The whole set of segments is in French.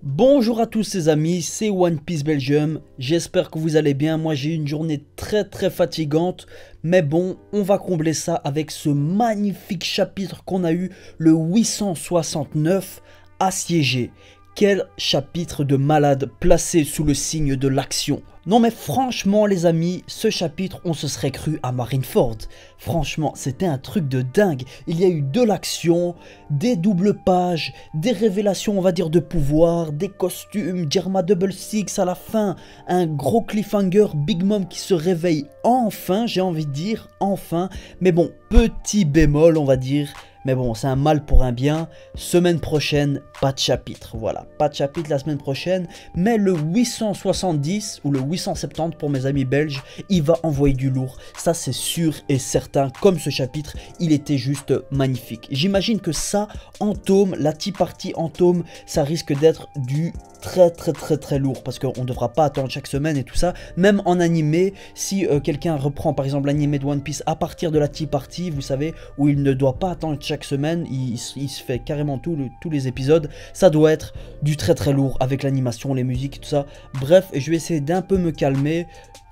Bonjour à tous les amis, c'est One Piece Belgium, j'espère que vous allez bien. Moi j'ai eu une journée très fatigante, mais bon, on va combler ça avec ce magnifique chapitre qu'on a eu, le 869, Assiégé. Quel chapitre de malade placé sous le signe de l'action. Non mais franchement les amis, ce chapitre on se serait cru à Marineford. Franchement c'était un truc de dingue. Il y a eu de l'action, des doubles pages, des révélations on va dire de pouvoir, des costumes, Germa Double Six à la fin, un gros cliffhanger, Big Mom qui se réveille enfin, j'ai envie de dire, enfin. Mais bon, petit bémol on va dire. Mais bon, c'est un mal pour un bien. Semaine prochaine, pas de chapitre. Voilà, pas de chapitre la semaine prochaine. Mais le 870 ou le 870 pour mes amis belges, il va envoyer du lourd. Ça, c'est sûr et certain. Comme ce chapitre, il était juste magnifique. J'imagine que ça, en tome, la Tea Party en tome, ça risque d'être du très lourd. Parce qu'on ne devra pas attendre chaque semaine et tout ça. Même en animé, si quelqu'un reprend par exemple l'animé de One Piece à partir de la Tea Party, vous savez, où il ne doit pas attendre chaque semaine, il se fait carrément tous les épisodes, ça doit être du très lourd avec l'animation, les musiques, tout ça. Bref, je vais essayer d'un peu me calmer.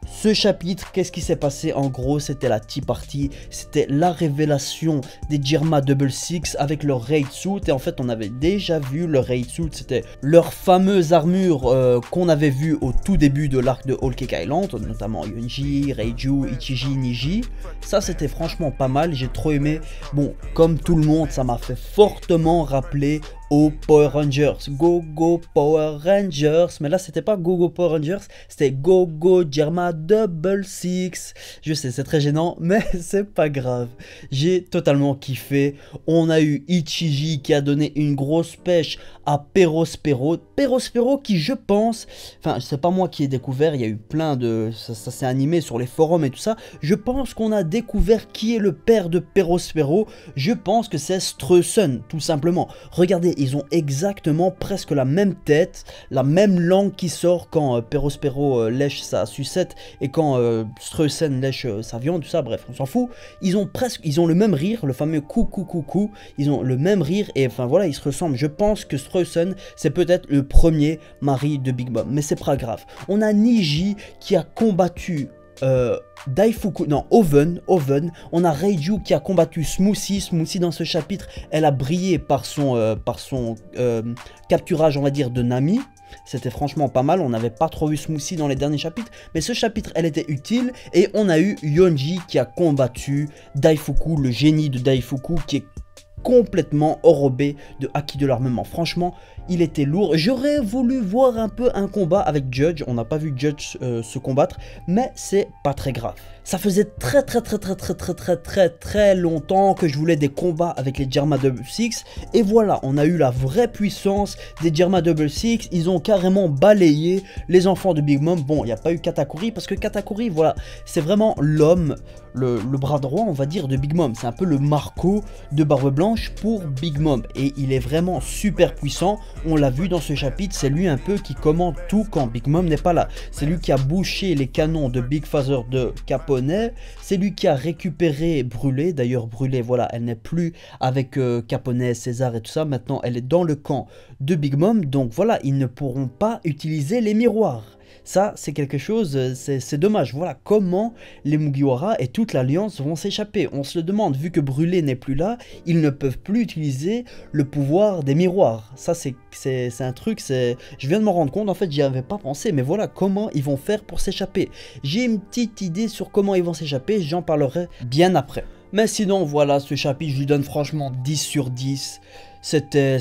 Ce chapitre, qu'est-ce qui s'est passé? En gros, c'était la Tea Party, c'était la révélation des Germa Double Six avec leur Raid Suit. Et en fait, on avait déjà vu leur Raid Suit, c'était leur fameuse armure qu'on avait vue au tout début de l'arc de Whole Cake Island, notamment Yonji, Reiju, Ichiji, Niji. Ça, c'était franchement pas mal, j'ai trop aimé. Bon, comme tout le monde, ça m'a fait fortement rappeler aux Power Rangers. Go Go Power Rangers. Mais là, c'était pas Go Go Power Rangers, c'était Go Go Germa Double Six. Je sais, c'est très gênant, mais c'est pas grave. J'ai totalement kiffé. On a eu Ichiji qui a donné une grosse pêche à Perospero. Perospero qui, je pense, enfin, c'est pas moi qui ai découvert, il y a eu plein de... Ça s'est animé sur les forums et tout ça. Je pense qu'on a découvert qui est le père de Perospero. Je pense que c'est Streusen, tout simplement. Regardez, ils ont exactement presque la même tête, la même langue qui sort quand Perospero lèche sa sucette et quand Streusen lèche sa viande, tout ça, bref, on s'en fout. Ils ont le même rire, le fameux coucou, ils ont le même rire et enfin voilà, ils se ressemblent. Je pense que Streusen, c'est peut-être le premier mari de Big Mom, mais c'est pas grave. On a Niji qui a combattu Daifuku, non, Oven, on a Reiju qui a combattu Smoothie dans ce chapitre, elle a brillé par son capturage, on va dire, de Nami. C'était franchement pas mal, on n'avait pas trop vu Smoothie dans les derniers chapitres, mais ce chapitre, elle était utile, et on a eu Yonji qui a combattu Daifuku, le génie de Daifuku, qui est complètement enrobé de Haki de l'armement. Franchement, il était lourd. J'aurais voulu voir un peu un combat avec Judge. On n'a pas vu Judge se combattre, mais c'est pas très grave. Ça faisait très longtemps que je voulais des combats avec les Germa Double Six. Et voilà, on a eu la vraie puissance des Germa Double Six. Ils ont carrément balayé les enfants de Big Mom. Bon, il n'y a pas eu Katakuri parce que Katakuri, voilà, c'est vraiment l'homme, le bras droit, on va dire, de Big Mom. C'est un peu le Marco de Barbe Blanche pour Big Mom. Et il est vraiment super puissant. On l'a vu dans ce chapitre, c'est lui un peu qui commande tout quand Big Mom n'est pas là. C'est lui qui a bouché les canons de Big Father de Capone. C'est lui qui a récupéré Brûlé. D'ailleurs, Brûlé, voilà, elle n'est plus avec Capone, César et tout ça. Maintenant, elle est dans le camp de Big Mom. Donc voilà, ils ne pourront pas utiliser les miroirs. Ça, c'est quelque chose, c'est dommage. Voilà comment les Mugiwara et toute l'Alliance vont s'échapper. On se le demande, vu que Brûlé n'est plus là, ils ne peuvent plus utiliser le pouvoir des miroirs. Ça, c'est un truc, je viens de m'en rendre compte, en fait, j'y avais pas pensé. Mais voilà comment ils vont faire pour s'échapper. J'ai une petite idée sur comment ils vont s'échapper, j'en parlerai bien après. Mais sinon, voilà, ce chapitre, je lui donne franchement 10 sur 10. C'était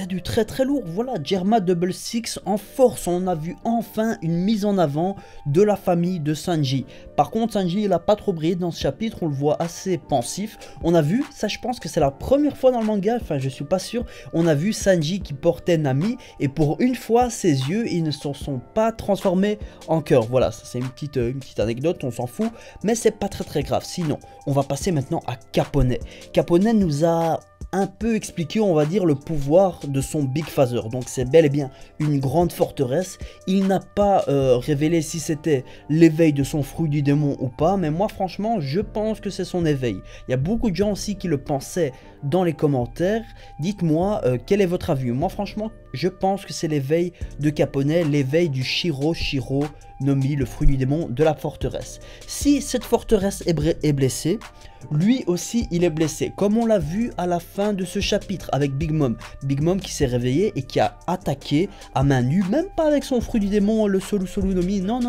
du très lourd. Voilà, Germa Double Six en force. On a vu enfin une mise en avant de la famille de Sanji. Par contre, Sanji, il a pas trop brillé dans ce chapitre. On le voit assez pensif. On a vu, ça je pense que c'est la première fois dans le manga, enfin je suis pas sûr. On a vu Sanji qui portait Nami. Et pour une fois, ses yeux, ils ne se sont pas transformés en cœur. Voilà, c'est une petite anecdote, on s'en fout. Mais c'est pas très grave. Sinon, on va passer maintenant à Capone. Capone nous a un peu expliqué, on va dire, le pouvoir de son Big Father. Donc c'est bel et bien une grande forteresse. Il n'a pas révélé si c'était l'éveil de son fruit du démon ou pas, mais moi franchement je pense que c'est son éveil. Il y a beaucoup de gens aussi qui le pensaient dans les commentaires. Dites-moi quel est votre avis. Moi franchement je pense que c'est l'éveil de Capone, l'éveil du Shiro Nomi, le fruit du démon de la forteresse. Si cette forteresse est blessée, lui aussi il est blessé, comme on l'a vu à la fin de ce chapitre avec Big Mom. Big Mom qui s'est réveillée et qui a attaqué à main nue, même pas avec son fruit du démon, le Solu Nomi, non,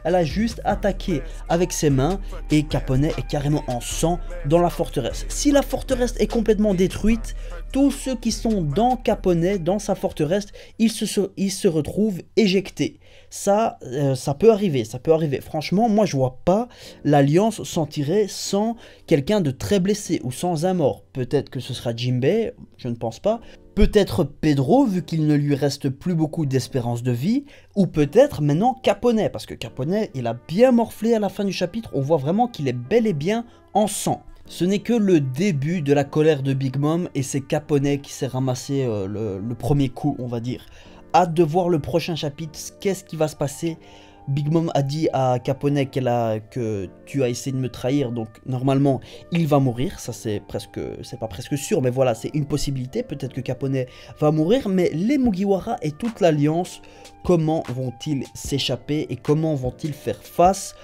elle a juste attaqué avec ses mains et Capone est carrément en sang dans la forteresse. Si la forteresse est complètement détruite, tous ceux qui sont dans Capone, dans sa forteresse, ils se retrouvent éjectés. Ça peut arriver, Franchement, moi je vois pas l'Alliance s'en tirer sans quelqu'un de très blessé ou sans un mort. Peut-être que ce sera Jinbei, je ne pense pas. Peut-être Pedro, vu qu'il ne lui reste plus beaucoup d'espérance de vie. Ou peut-être maintenant Capone, parce que Capone, il a bien morflé à la fin du chapitre. On voit vraiment qu'il est bel et bien en sang. Ce n'est que le début de la colère de Big Mom et c'est Capone qui s'est ramassé le premier coup, on va dire. Hâte de voir le prochain chapitre, qu'est-ce qui va se passer. Big Mom a dit à Capone que tu as essayé de me trahir, donc normalement il va mourir, ça c'est pas presque sûr, mais voilà, c'est une possibilité, peut-être que Capone va mourir, mais les Mugiwara et toute l'Alliance, comment vont-ils s'échapper et comment vont-ils faire face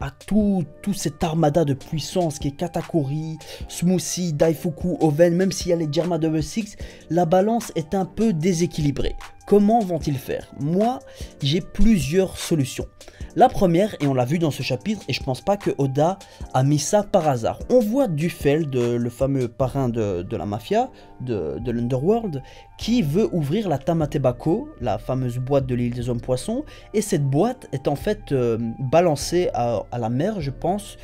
à tout cette armada de puissance qui est Katakuri, Smoothie, Daifuku, Oven, même s'il y a les Germa Double Six, la balance est un peu déséquilibrée. Comment vont-ils faire? Moi, j'ai plusieurs solutions. La première, et on l'a vu dans ce chapitre, et je pense pas que Oda a mis ça par hasard. On voit Dufeld, le fameux parrain de la mafia, de l'Underworld, qui veut ouvrir la Tamatebako, la fameuse boîte de l'île des hommes poissons, et cette boîte est en fait balancée à la mer, je pense,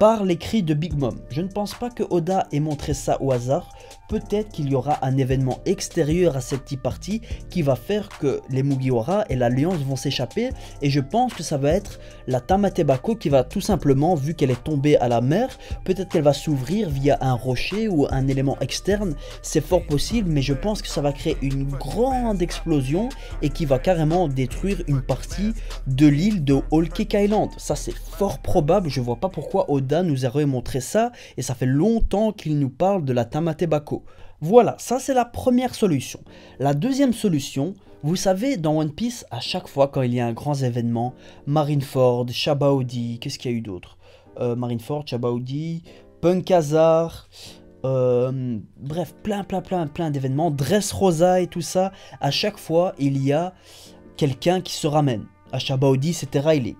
par les cris de Big Mom. Je ne pense pas que Oda ait montré ça au hasard. Peut-être qu'il y aura un événement extérieur à cette Tea Party qui va faire que les Mugiwara et l'Alliance vont s'échapper. Et je pense que ça va être la Tamatebako qui va tout simplement, vu qu'elle est tombée à la mer, peut-être qu'elle va s'ouvrir via un rocher ou un élément externe. C'est fort possible, mais je pense que ça va créer une grande explosion et qui va carrément détruire une partie de l'île de Whole Cake Island. Ça c'est fort probable, je vois pas pourquoi Oda nous aurait montré ça et ça fait longtemps qu'il nous parle de la Tamatebako. Voilà, ça c'est la première solution. La deuxième solution, vous savez, dans One Piece, à chaque fois quand il y a un grand événement, Marineford, Shabaudi, qu'est-ce qu'il y a eu d'autre? Marineford, Shabaudi, Punk Hazard, bref, plein d'événements, Dressrosa et tout ça. À chaque fois, il y a quelqu'un qui se ramène. À Shabaudi, c'était Rayleigh.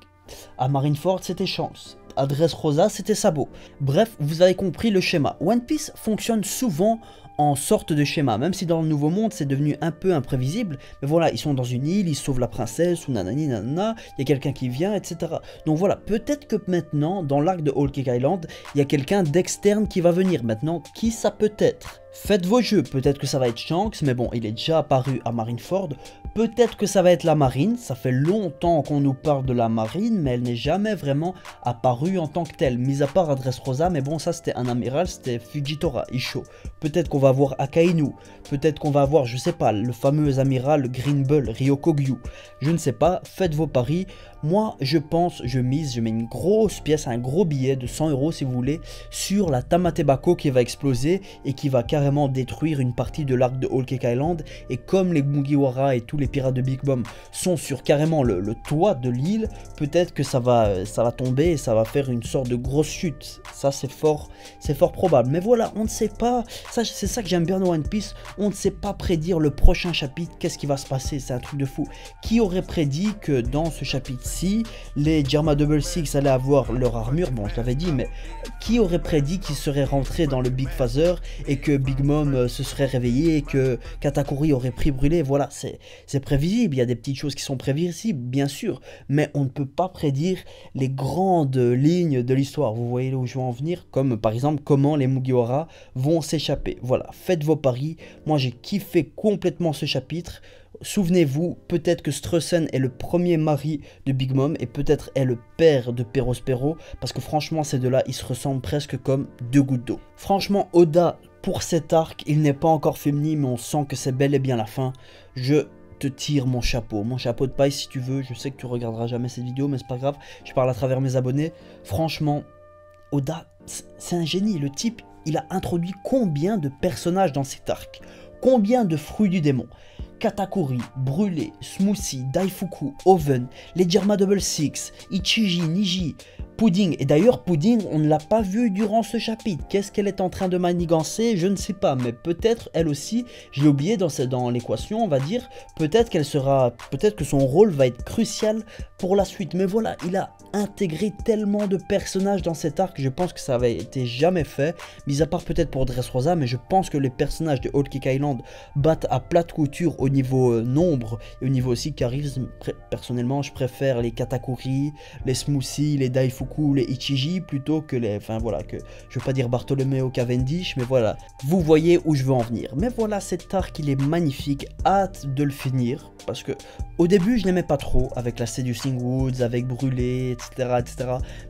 À Marineford, c'était Chance. À Dressrosa, c'était Sabo. Bref, vous avez compris le schéma. One Piece fonctionne souvent en sorte de schéma, même si dans le Nouveau Monde c'est devenu un peu imprévisible, mais voilà, ils sont dans une île, ils sauvent la princesse, ou nanani nanana, il y a quelqu'un qui vient, etc. Donc voilà, peut-être que maintenant, dans l'arc de Whole Cake Island, il y a quelqu'un d'externe qui va venir. Maintenant, qui ça peut être? Faites vos jeux, peut-être que ça va être Shanks, mais bon, il est déjà apparu à Marineford. Peut-être que ça va être la marine, ça fait longtemps qu'on nous parle de la marine, mais elle n'est jamais vraiment apparue en tant que telle, mis à part à Dressrosa, mais bon, ça c'était un amiral, c'était Fujitora, Isho. Peut-être qu'on va voir Akainu, peut-être qu'on va voir, je sais pas, le fameux amiral Green Bull, Ryokogyu. Je ne sais pas, faites vos paris. Moi, je pense, je mets une grosse pièce, un gros billet de 100 € si vous voulez, sur la Tamatebako qui va exploser et qui va carrément détruire une partie de l'arc de Whole Cake Island. Et comme les Mugiwara et tous les pirates de Big Mom sont sur carrément le toit de l'île, peut-être que ça va tomber et ça va faire une sorte de grosse chute. Ça, c'est fort probable. Mais voilà, on ne sait pas. C'est ça que j'aime bien dans One Piece. On ne sait pas prédire le prochain chapitre. Qu'est-ce qui va se passer? C'est un truc de fou. Qui aurait prédit que dans ce chapitre-ci, les Germa Double Six allaient avoir leur armure? Bon, je l'avais dit, mais qui aurait prédit qu'ils seraient rentrés dans le Big Phaser et que Big Mom se serait réveillé et que Katakuri aurait pris brûlé? Voilà, c'est prévisible. Il y a des petites choses qui sont prévisibles, bien sûr, mais on ne peut pas prédire les grandes lignes de l'histoire. Vous voyez où je veux en venir? Comme par exemple, comment les Mugiwara vont s'échapper. Voilà, faites vos paris. Moi, j'ai kiffé complètement ce chapitre. Souvenez-vous, peut-être que Strussen est le premier mari de Big Mom et peut-être est le père de Perospero, parce que franchement, ces deux-là, ils se ressemblent presque comme deux gouttes d'eau. Franchement, Oda, pour cet arc, il n'est pas encore fini, mais on sent que c'est bel et bien la fin. Je te tire mon chapeau de paille si tu veux. Je sais que tu regarderas jamais cette vidéo, mais c'est pas grave, je parle à travers mes abonnés. Franchement, Oda, c'est un génie. Le type, il a introduit combien de personnages dans cet arc? Combien de fruits du démon? Katakuri, Brûlé, Smoothie, Daifuku, Oven, les Jirma Double Six, Ichiji, Niji, Pudding. Et d'ailleurs, Pudding, on ne l'a pas vu durant ce chapitre. Qu'est-ce qu'elle est en train de manigancer? Je ne sais pas, mais peut-être elle aussi, je l'ai oublié dans l'équation, on va dire. Peut-être que son rôle va être crucial pour la suite. Mais voilà, il a intégré tellement de personnages dans cet arc, je pense que ça avait été jamais fait, mis à part peut-être pour Dressrosa, mais je pense que les personnages de Whole Cake Island battent à plate couture au niveau nombre et au niveau aussi charisme. Personnellement, je préfère les Katakuri, les Smoothie, les Daifuku, les Ichiji plutôt que les, enfin voilà, que je veux pas dire Bartholomew Cavendish, mais voilà, vous voyez où je veux en venir. Mais voilà, cet arc il est magnifique, hâte de le finir parce que au début je n'aimais pas trop avec la Seducing Woods, avec Brûlé, etc.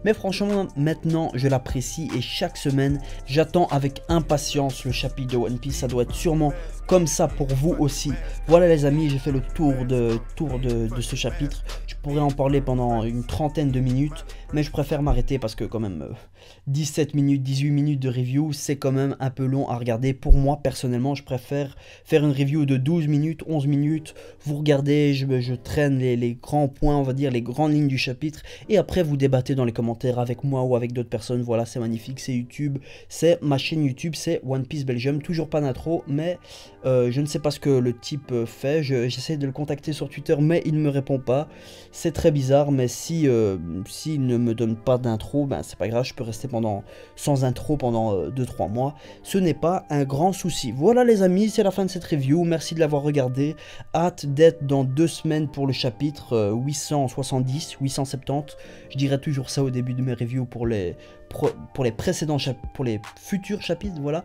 Mais franchement maintenant je l'apprécie et chaque semaine j'attends avec impatience le chapitre de One Piece. Ça doit être sûrement comme ça pour vous aussi. Voilà les amis, j'ai fait le tour de ce chapitre. Je pourrais en parler pendant une trentaine de minutes, mais je préfère m'arrêter parce que quand même 17 minutes, 18 minutes de review, c'est quand même un peu long à regarder. Pour moi personnellement, je préfère faire une review de 12 minutes, 11 minutes. Vous regardez, je traîne les grands points, on va dire les grandes lignes du chapitre, et après vous débattez dans les commentaires avec moi ou avec d'autres personnes. Voilà, c'est magnifique, c'est YouTube, c'est ma chaîne YouTube, c'est One Piece Belgium. Toujours pas d'intro, mais je ne sais pas ce que le type fait. J'essaie de le contacter sur Twitter, mais il ne me répond pas. C'est très bizarre, mais s'il ne me donne pas d'intro, ben c'est pas grave, je peux rester sans intro pendant 2-3 mois. Ce n'est pas un grand souci. Voilà les amis, c'est la fin de cette review. Merci de l'avoir regardé. Hâte d'être dans 2 semaines pour le chapitre 870, 870. Je dirais toujours ça au début de mes reviews pour les futurs chapitres, voilà.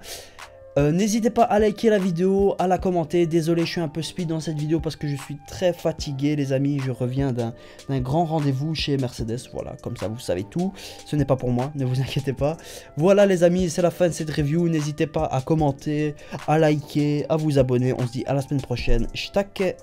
N'hésitez pas à liker la vidéo, à la commenter. Désolé, je suis un peu speed dans cette vidéo parce que je suis très fatigué les amis. Je reviens d'un grand rendez-vous chez Mercedes. Voilà, comme ça vous savez tout. Ce n'est pas pour moi, ne vous inquiétez pas. Voilà les amis, c'est la fin de cette review. N'hésitez pas à commenter, à liker, à vous abonner. On se dit à la semaine prochaine. Shtake.